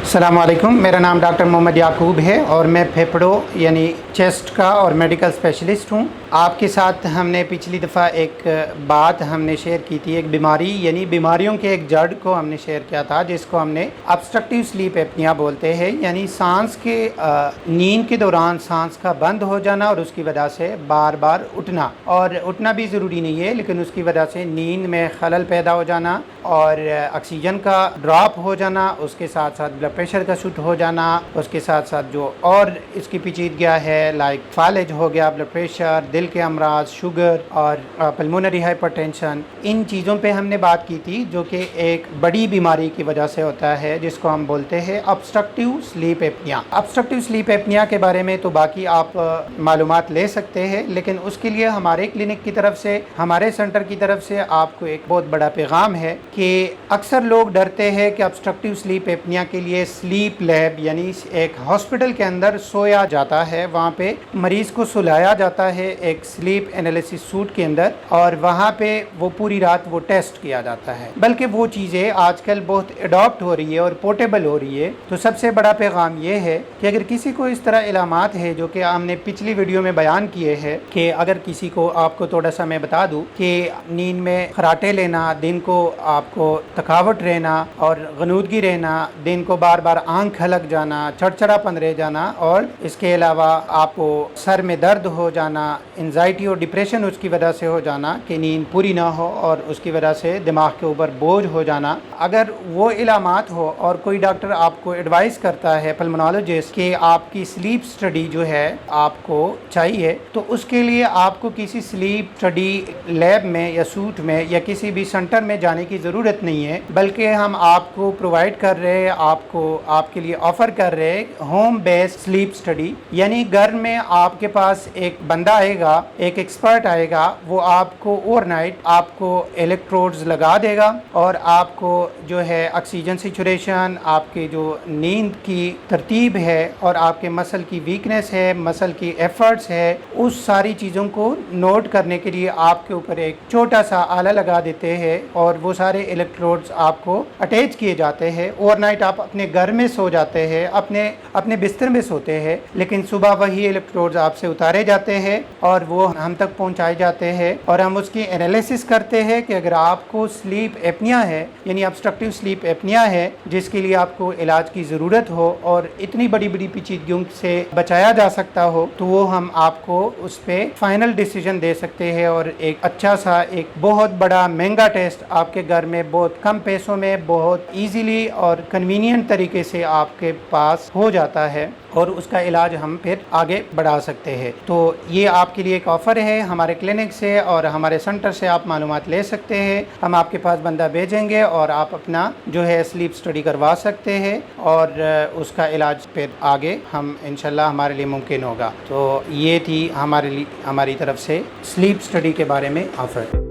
अस्सलाम वालेकुम, मेरा नाम डॉक्टर मोहम्मद याकूब है और मैं फेफड़ों यानी चेस्ट का और मेडिकल स्पेशलिस्ट हूँ। आपके साथ हमने पिछली दफ़ा एक बात हमने शेयर की थी, एक बीमारी यानी बीमारियों के एक जड़ को हमने शेयर किया था जिसको हमने ऑब्स्ट्रक्टिव स्लीप एपनिया बोलते हैं, यानी सांस के नींद के दौरान सांस का बंद हो जाना और उसकी वजह से बार बार उठना, और उठना भी ज़रूरी नहीं है लेकिन उसकी वजह से नींद में खलल पैदा हो जाना और ऑक्सीजन का ड्रॉप हो जाना, उसके साथ साथ ब्लड प्रेशर का शुट हो जाना, उसके साथ साथ जो और इसकी पेचीदगियाँ है लाइक फालेज हो गया, ब्लड प्रेशर, दिल के अमराज, शुगर और पल्मोनरी हाइपरटेंशन, इन चीज़ों पे हमने बात की थी जो कि एक बड़ी बीमारी की वजह से होता है जिसको हम बोलते हैं obstructive sleep apnoea. Obstructive sleep apnoea के बारे में तो बाकी आप मालूमात ले सकते हैं, लेकिन उसके लिए हमारे क्लिनिक की तरफ से, हमारे सेंटर की तरफ से आपको एक बहुत बड़ा पैगाम है कि अक्सर लोग डरते हैं कि ऑब्स्ट्रक्टिव स्लीप एपनिया के लिए स्लीप लैब यानी एक हॉस्पिटल के अंदर सोया जाता है, वहाँ पे मरीज़ को सुलाया जाता है एक स्लीप एनालिसिस सूट के अंदर और वहाँ पे वो पूरी रात वो टेस्ट किया जाता है। बल्कि वो चीज़ें आजकल बहुत अडॉप्ट हो रही है और पोर्टेबल हो रही है। तो सबसे बड़ा पैगाम ये है कि अगर किसी को इस तरह इलामात है जो कि हमने पिछली वीडियो में बयान किए हैं कि अगर किसी को, आपको थोड़ा सा मैं बता दूँ कि नींद में खराटे लेना, दिन को आपको थकावट रहना और गनूदगी रहना, दिन को बार बार आंख खलक जाना, चढ़चढ़ापन रह जाना और इसके अलावा आपको सर में दर्द हो जाना, एंजाइटी और डिप्रेशन उसकी वजह से हो जाना कि नींद पूरी ना हो और उसकी वजह से दिमाग के ऊपर बोझ हो जाना, अगर वो इलामात हो और कोई डॉक्टर आपको एडवाइस करता है पल्मोनोलॉजिस्ट कि आपकी स्लीप स्टडी जो है आपको चाहिए, तो उसके लिए आपको किसी स्लीप स्टडी लैब में या सूट में या किसी भी सेंटर में जाने की ज़रूरत नहीं है, बल्कि हम आपको प्रोवाइड कर रहे हैं, आपके लिए ऑफ़र कर रहे हैं होम बेस्ड स्लीप स्टडी। यानी घर में आपके पास एक बंदा आएगा, एक एक्सपर्ट आएगा, वो आपको ओवरनाइट आपको इलेक्ट्रोड्स लगा देगा और आपको जो है ऑक्सीजन सैचुरेशन, आपके जो नींद की तरतीब है और आपके मसल की वीकनेस है, मसल की एफर्ट्स है, उस सारी चीज़ों को नोट करने के लिए आपके ऊपर एक छोटा सा आला लगा देते हैं और वो सारे इलेक्ट्रोड्स आपको अटैच किए जाते हैं। ओवरनाइट आप अपने घर में सो जाते हैं, अपने बिस्तर में सोते हैं, लेकिन सुबह वही इलेक्ट्रोड्स आपसे उतारे जाते हैं और वो हम तक पहुंचाए जाते हैं और हम उसकी एनालिसिस करते हैं कि अगर आपको स्लीप एपनिया है यानी ऑब्स्ट्रक्टिव स्लीप एपनिया है जिसके लिए आपको इलाज की ज़रूरत हो और इतनी बड़ी बड़ी पेचीदगियों से बचाया जा सकता हो, तो वो हम आपको उस पर फाइनल डिसीजन दे सकते हैं और एक अच्छा सा, एक बहुत बड़ा महंगा टेस्ट आपके घर में बहुत कम पैसों में बहुत ईजीली और कन्वीनियंट तरीके से आपके पास हो जाता है और उसका इलाज हम फिर आगे बढ़ा सकते हैं। तो ये आपके लिए एक ऑफ़र है, हमारे क्लिनिक से और हमारे सेंटर से आप मालूमात ले सकते हैं। हम आपके पास बंदा भेजेंगे और आप अपना जो है स्लीप स्टडी करवा सकते हैं और उसका इलाज फिर आगे हम इंशाल्लाह हमारे लिए मुमकिन होगा। तो ये थी हमारी तरफ से स्लीप स्टडी के बारे में ऑफ़र।